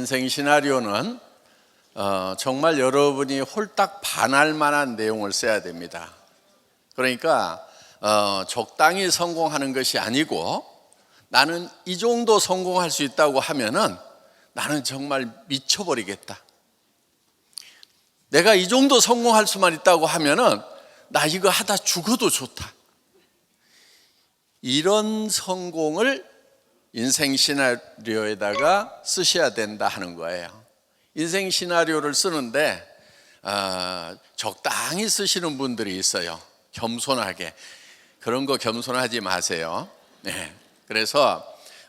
인생 시나리오는 정말 여러분이 홀딱 반할 만한 내용을 써야 됩니다. 그러니까 적당히 성공하는 것이 아니고, 나는 이 정도 성공할 수 있다고 하면은 나는 정말 미쳐버리겠다. 내가 이 정도 성공할 수만 있다고 하면은 나 이거 하다 죽어도 좋다. 이런 성공을 인생 시나리오에다가 쓰셔야 된다 하는 거예요. 인생 시나리오를 쓰는데 적당히 쓰시는 분들이 있어요. 겸손하게. 그런 거 겸손하지 마세요. 네. 그래서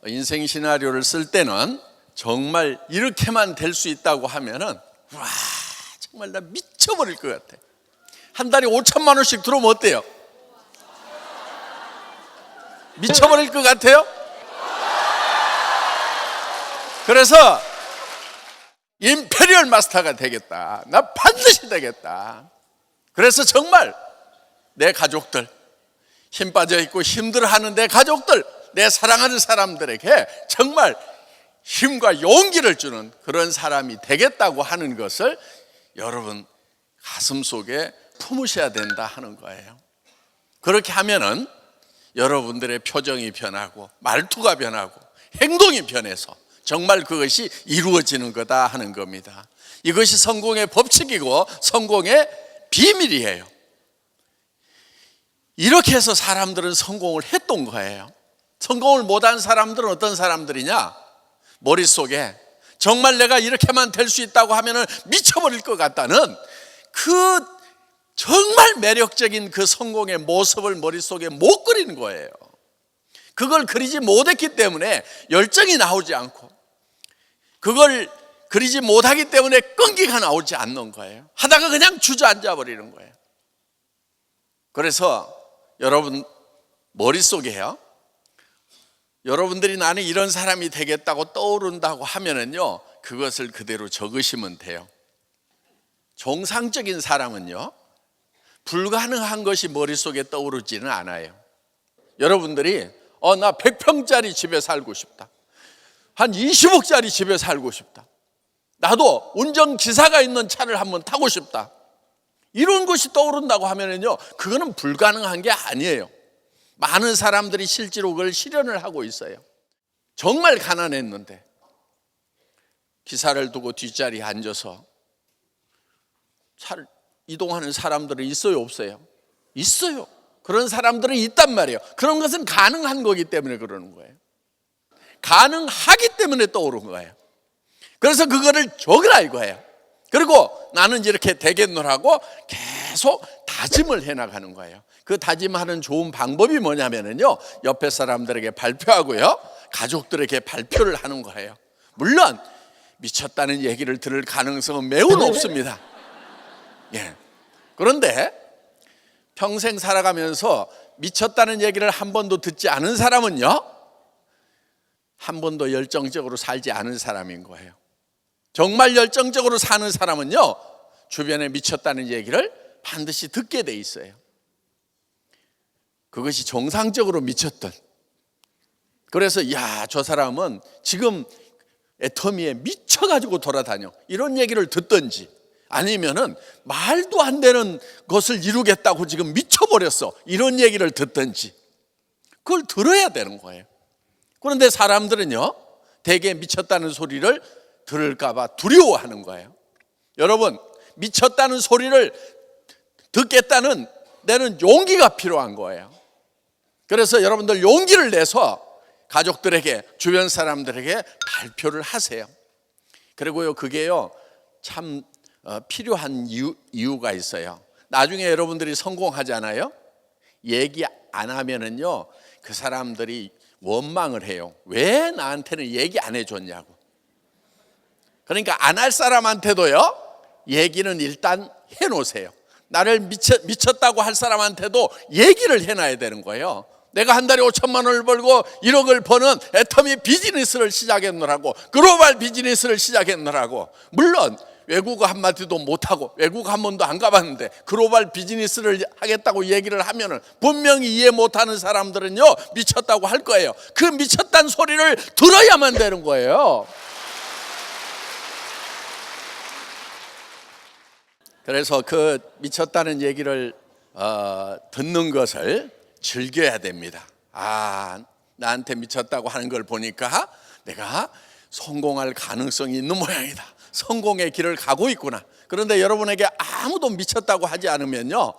인생 시나리오를 쓸 때는 정말 이렇게만 될 수 있다고 하면은 와, 정말 나 미쳐버릴 것 같아. 한 달에 5천만 원씩 들어오면 어때요? 미쳐버릴 것 같아요? 그래서 임페리얼 마스터가 되겠다. 나 반드시 되겠다. 그래서 정말 내 가족들, 힘 빠져 있고 힘들어하는 내 가족들, 내 사랑하는 사람들에게 정말 힘과 용기를 주는 그런 사람이 되겠다고 하는 것을 여러분 가슴속에 품으셔야 된다 하는 거예요. 그렇게 하면은 여러분들의 표정이 변하고 말투가 변하고 행동이 변해서 정말 그것이 이루어지는 거다 하는 겁니다. 이것이 성공의 법칙이고 성공의 비밀이에요. 이렇게 해서 사람들은 성공을 했던 거예요. 성공을 못한 사람들은 어떤 사람들이냐? 머릿속에 정말 내가 이렇게만 될 수 있다고 하면 미쳐버릴 것 같다는 그 정말 매력적인 그 성공의 모습을 머릿속에 못 그리는 거예요. 그걸 그리지 못했기 때문에 열정이 나오지 않고, 그걸 그리지 못하기 때문에 끈기가 나오지 않는 거예요. 하다가 그냥 주저앉아 버리는 거예요. 그래서 여러분 머릿속에요, 여러분들이 나는 이런 사람이 되겠다고 떠오른다고 하면은요, 그것을 그대로 적으시면 돼요. 정상적인 사람은요, 불가능한 것이 머릿속에 떠오르지는 않아요. 여러분들이 나 100평짜리 집에 살고 싶다, 한 20억짜리 집에 살고 싶다, 나도 운전기사가 있는 차를 한번 타고 싶다, 이런 것이 떠오른다고 하면은요, 그거는 불가능한 게 아니에요. 많은 사람들이 실제로 그걸 실현을 하고 있어요. 정말 가난했는데 기사를 두고 뒷자리에 앉아서 차를 이동하는 사람들은 있어요, 없어요? 있어요. 그런 사람들은 있단 말이에요. 그런 것은 가능한 거기 때문에 그러는 거예요. 가능하기 때문에 떠오른 거예요. 그래서 그거를 적으라 이거예요. 그리고 나는 이렇게 되겠노라고 계속 다짐을 해나가는 거예요. 그 다짐하는 좋은 방법이 뭐냐면요, 옆에 사람들에게 발표하고요, 가족들에게 발표를 하는 거예요. 물론 미쳤다는 얘기를 들을 가능성은 매우 높습니다. 예. 그런데 평생 살아가면서 미쳤다는 얘기를 한 번도 듣지 않은 사람은요, 한 번도 열정적으로 살지 않은 사람인 거예요. 정말 열정적으로 사는 사람은요, 주변에 미쳤다는 얘기를 반드시 듣게 돼 있어요. 그것이 정상적으로 미쳤던. 그래서 야, 저 사람은 지금 애터미에 미쳐가지고 돌아다녀, 이런 얘기를 듣든지, 아니면은 말도 안 되는 것을 이루겠다고 지금 미쳐버렸어, 이런 얘기를 듣든지, 그걸 들어야 되는 거예요. 그런데 사람들은요, 대개 미쳤다는 소리를 들을까봐 두려워하는 거예요. 여러분, 미쳤다는 소리를 듣겠다는 데는 용기가 필요한 거예요. 그래서 여러분들 용기를 내서 가족들에게, 주변 사람들에게 발표를 하세요. 그리고요, 그게요 참 필요한 이유가 있어요. 나중에 여러분들이 성공하잖아요, 얘기 안 하면은요, 그 사람들이 원망을 해요. 왜 나한테는 얘기 안 해줬냐고. 그러니까 안 할 사람한테도요, 얘기는 일단 해놓으세요. 나를 미쳤다고 할 사람한테도 얘기를 해놔야 되는 거예요. 내가 한 달에 5천만 원을 벌고 1억을 버는 애터미 비즈니스를 시작했노라고, 글로벌 비즈니스를 시작했노라고. 물론 외국어 한마디도 못하고 외국 한 번도 안 가봤는데 글로벌 비즈니스를 하겠다고 얘기를 하면은 분명히 이해 못하는 사람들은요, 미쳤다고 할 거예요. 그 미쳤다는 소리를 들어야만 되는 거예요. 그래서 그 미쳤다는 얘기를 듣는 것을 즐겨야 됩니다. 나한테 미쳤다고 하는 걸 보니까 내가 성공할 가능성이 있는 모양이다. 성공의 길을 가고 있구나. 그런데 여러분에게 아무도 미쳤다고 하지 않으면요,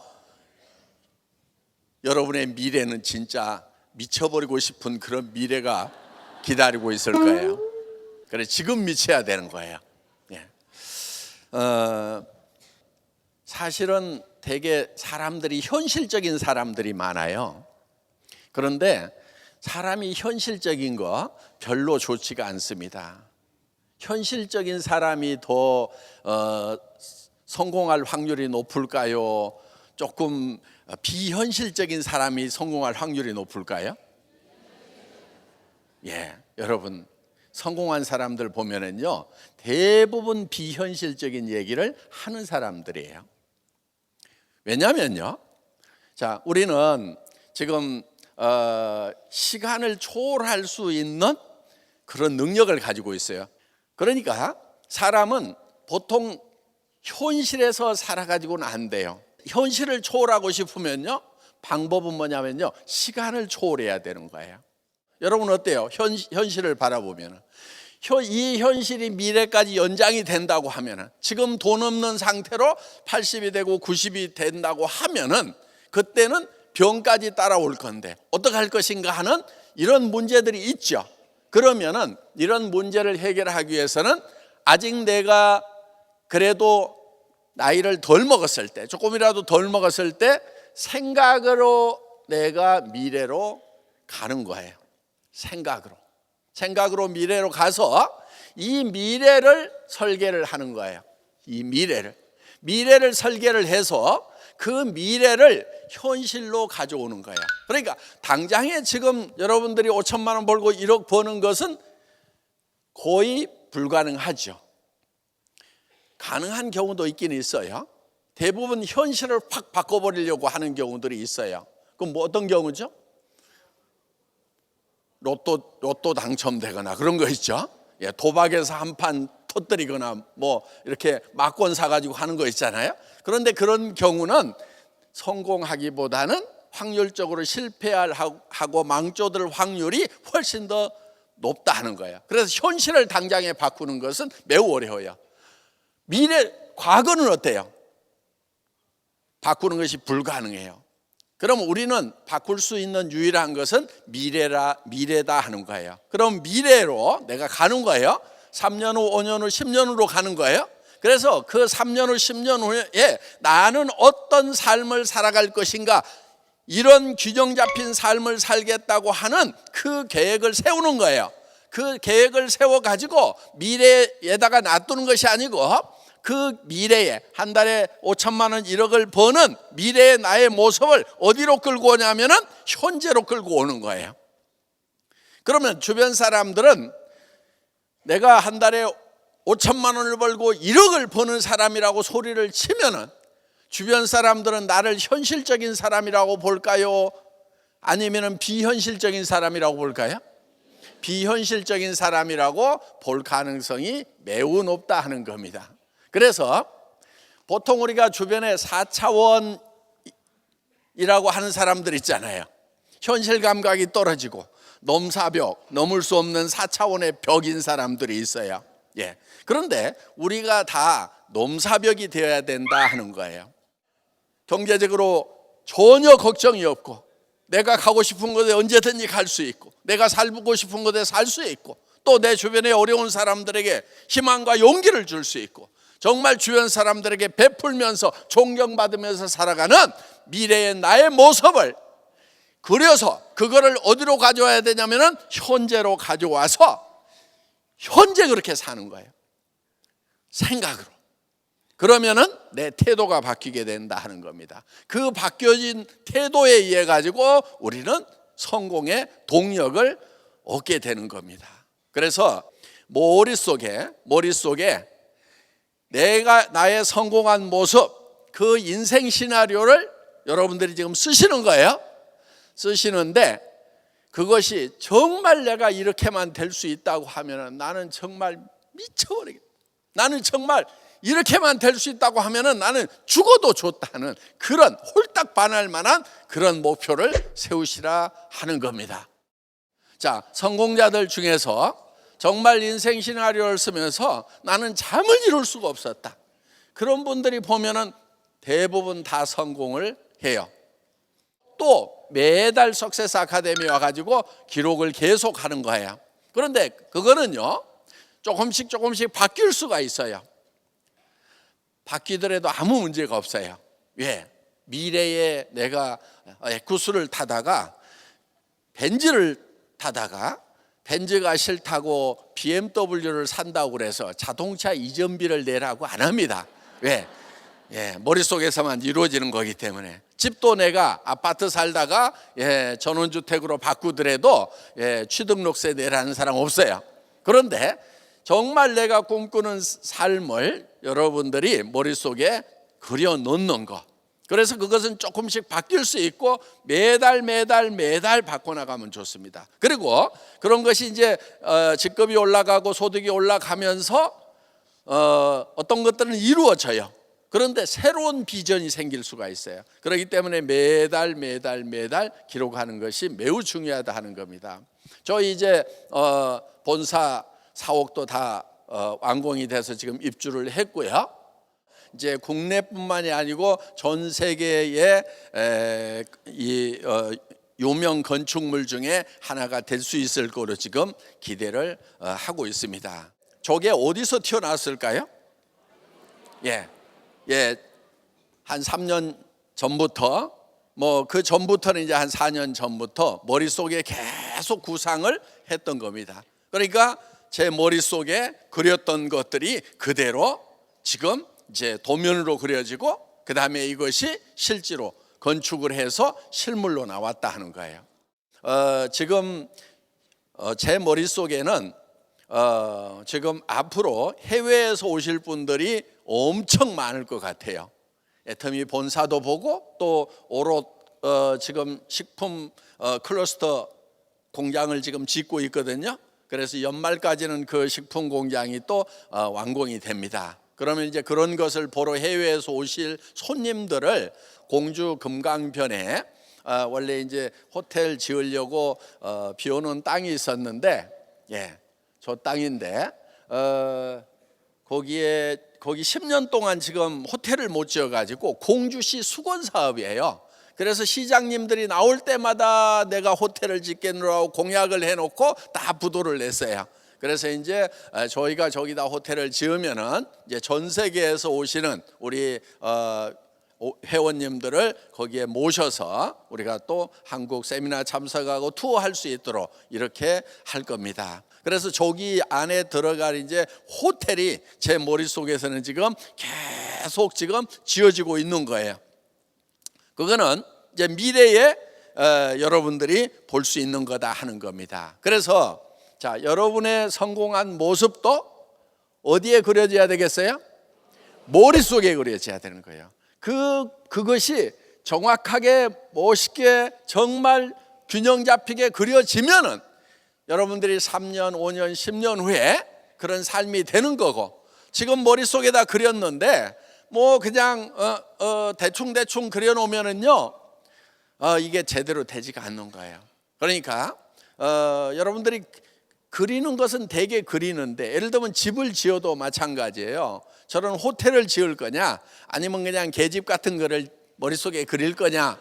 여러분의 미래는 진짜 미쳐버리고 싶은 그런 미래가 기다리고 있을 거예요. 그래, 지금 미쳐야 되는 거예요. 예. 사실은 되게 사람들이 현실적인 사람들이 많아요. 그런데 사람이 현실적인 거 별로 좋지가 않습니다. 현실적인 사람이 더 성공할 확률이 높을까요? 조금 비현실적인 사람이 성공할 확률이 높을까요? 예, 여러분 성공한 사람들 보면은요, 대부분 비현실적인 얘기를 하는 사람들이에요. 왜냐면요, 자, 우리는 지금 시간을 초월할 수 있는 그런 능력을 가지고 있어요. 그러니까 사람은 보통 현실에서 살아가지고는 안 돼요. 현실을 초월하고 싶으면요, 방법은 뭐냐면요, 시간을 초월해야 되는 거예요. 여러분 어때요? 현실을 바라보면 이 현실이 미래까지 연장이 된다고 하면은, 지금 돈 없는 상태로 80이 되고 90이 된다고 하면은 그때는 병까지 따라올 건데 어떻게 할 것인가 하는 이런 문제들이 있죠. 그러면은 이런 문제를 해결하기 위해서는 아직 내가 그래도 나이를 덜 먹었을 때, 조금이라도 덜 먹었을 때 생각으로 내가 미래로 가는 거예요. 생각으로 미래로 가서 이 미래를 설계를 하는 거예요. 이 미래를 설계를 해서 그 미래를 현실로 가져오는 거예요. 그러니까 당장에 지금 여러분들이 5천만 원 벌고 1억 버는 것은 거의 불가능하죠. 가능한 경우도 있긴 있어요. 대부분 현실을 확 바꿔버리려고 하는 경우들이 있어요. 그럼 뭐 어떤 경우죠? 로또 당첨되거나 그런 거 있죠. 예, 도박에서 한 판 터뜨리거나 뭐 이렇게 막권 사가지고 하는 거 있잖아요. 그런데 그런 경우는 성공하기보다는 확률적으로 실패하고 망조들 확률이 훨씬 더 높다 하는 거예요. 그래서 현실을 당장에 바꾸는 것은 매우 어려워요. 과거는 어때요? 바꾸는 것이 불가능해요. 그럼 우리는 바꿀 수 있는 유일한 것은 미래다 하는 거예요. 그럼 미래로 내가 가는 거예요. 3년 후, 5년 후, 10년 후로 가는 거예요. 그래서 그 3년 후, 10년 후에 나는 어떤 삶을 살아갈 것인가, 이런 균형 잡힌 삶을 살겠다고 하는 그 계획을 세우는 거예요. 그 계획을 세워가지고 미래에다가 놔두는 것이 아니고, 그 미래에 한 달에 5천만 원, 1억을 버는 미래의 나의 모습을 어디로 끌고 오냐면은 현재로 끌고 오는 거예요. 그러면 주변 사람들은 내가 한 달에 5천만 원을 벌고 1억을 버는 사람이라고 소리를 치면은 주변 사람들은 나를 현실적인 사람이라고 볼까요? 아니면은 비현실적인 사람이라고 볼까요? 비현실적인 사람이라고 볼 가능성이 매우 높다 하는 겁니다. 그래서 보통 우리가 주변에 4차원이라고 하는 사람들 있잖아요. 현실 감각이 떨어지고 넘사벽, 넘을 수 없는 4차원의 벽인 사람들이 있어요. 예. 그런데 우리가 다 넘사벽이 되어야 된다 하는 거예요. 경제적으로 전혀 걱정이 없고, 내가 가고 싶은 곳에 언제든지 갈 수 있고, 내가 살고 싶은 곳에 살 수 있고, 또 내 주변에 어려운 사람들에게 희망과 용기를 줄 수 있고, 정말 주변 사람들에게 베풀면서 존경받으면서 살아가는 미래의 나의 모습을 그려서 그거를 어디로 가져와야 되냐면은 현재로 가져와서 현재 그렇게 사는 거예요. 생각으로. 그러면은 내 태도가 바뀌게 된다 하는 겁니다. 그 바뀌어진 태도에 의해 가지고 우리는 성공의 동력을 얻게 되는 겁니다. 그래서 머릿속에 내가 나의 성공한 모습, 그 인생 시나리오를 여러분들이 지금 쓰시는 거예요. 쓰시는데 그것이 정말 내가 이렇게만 될 수 있다고 하면 나는 정말 미쳐버리겠다. 나는 정말 이렇게만 될 수 있다고 하면은 나는 죽어도 좋다는 그런 홀딱 반할 만한 그런 목표를 세우시라 하는 겁니다. 자, 성공자들 중에서 정말 인생 시나리오를 쓰면서 나는 잠을 이룰 수가 없었다, 그런 분들이 보면은 대부분 다 성공을 해요. 또 매달 석세스 아카데미 와가지고 기록을 계속 하는 거예요. 그런데 그거는요, 조금씩 바뀔 수가 있어요. 바뀌더라도 아무 문제가 없어요. 왜? 미래에 내가 에쿠스를 타다가 벤츠를 타다가 벤츠가 싫다고 BMW를 산다고 그래서 자동차 이전비를 내라고 안 합니다. 왜? 머릿속에서만 이루어지는 거기 때문에. 집도 내가 아파트 살다가 전원주택으로 바꾸더라도 취등록세 내라는 사람 없어요. 그런데 정말 내가 꿈꾸는 삶을 여러분들이 머릿속에 그려 놓는 거, 그래서 그것은 조금씩 바뀔 수 있고 매달 바꿔나가면 좋습니다. 그리고 그런 것이 이제 직급이 올라가고 소득이 올라가면서 어떤 것들은 이루어져요. 그런데 새로운 비전이 생길 수가 있어요. 그렇기 때문에 매달 기록하는 것이 매우 중요하다 하는 겁니다. 저희 이제 본사 사옥도 다 완공이 돼서 지금 입주를 했고요. 이제 국내뿐만이 아니고 전 세계의 이 유명 건축물 중에 하나가 될 수 있을 거로 지금 기대를 하고 있습니다. 저게 어디서 튀어나왔을까요? 한 3년 전부터, 뭐 그 전부터는 이제 한 4년 전부터 머릿속에 계속 구상을 했던 겁니다. 그러니까 제 머릿속에 그렸던 것들이 그대로 지금 이제 도면으로 그려지고 그 다음에 이것이 실제로 건축을 해서 실물로 나왔다 하는 거예요. 지금 제 머릿속에는 지금 앞으로 해외에서 오실 분들이 엄청 많을 것 같아요. 애터미 본사도 보고 또 오롯 지금 식품 클러스터 공장을 지금 짓고 있거든요. 그래서 연말까지는 그 식품 공장이 또 완공이 됩니다. 그러면 이제 그런 것을 보러 해외에서 오실 손님들을 공주 금강변에 원래 이제 호텔 지으려고 비오는 땅이 있었는데, 저 땅인데 거기 10년 동안 지금 호텔을 못 지어가지고 공주시 수건 사업이에요. 그래서 시장님들이 나올 때마다 내가 호텔을 짓겠노라고 공약을 해놓고 다 부도를 냈어요. 그래서 이제 저희가 저기다 호텔을 지으면은 이제 전 세계에서 오시는 우리 회원님들을 거기에 모셔서 우리가 또 한국 세미나 참석하고 투어할 수 있도록 이렇게 할 겁니다. 그래서 저기 안에 들어갈 이제 호텔이 제 머릿속에서는 지금 계속 지금 지어지고 있는 거예요. 그거는 이제 미래에 여러분들이 볼 수 있는 거다 하는 겁니다. 그래서 자, 여러분의 성공한 모습도 어디에 그려져야 되겠어요? 머릿속에 그려져야 되는 거예요. 그것이 정확하게 멋있게 정말 균형 잡히게 그려지면은 여러분들이 3년, 5년, 10년 후에 그런 삶이 되는 거고, 지금 머릿속에다 그렸는데 뭐 그냥 대충 그려놓으면은요 이게 제대로 되지가 않는 거예요. 그러니까 여러분들이 그리는 것은 되게 그리는데, 예를 들면 집을 지어도 마찬가지예요. 저런 호텔을 지을 거냐 아니면 그냥 계집 같은 거를 머릿속에 그릴 거냐.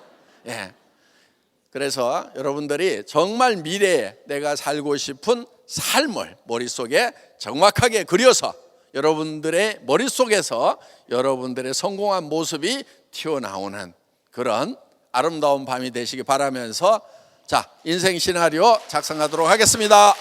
그래서 여러분들이 정말 미래에 내가 살고 싶은 삶을 머릿속에 정확하게 그려서 여러분들의 머릿속에서 여러분들의 성공한 모습이 튀어나오는 그런 아름다운 밤이 되시기 바라면서 자, 인생 시나리오 작성하도록 하겠습니다.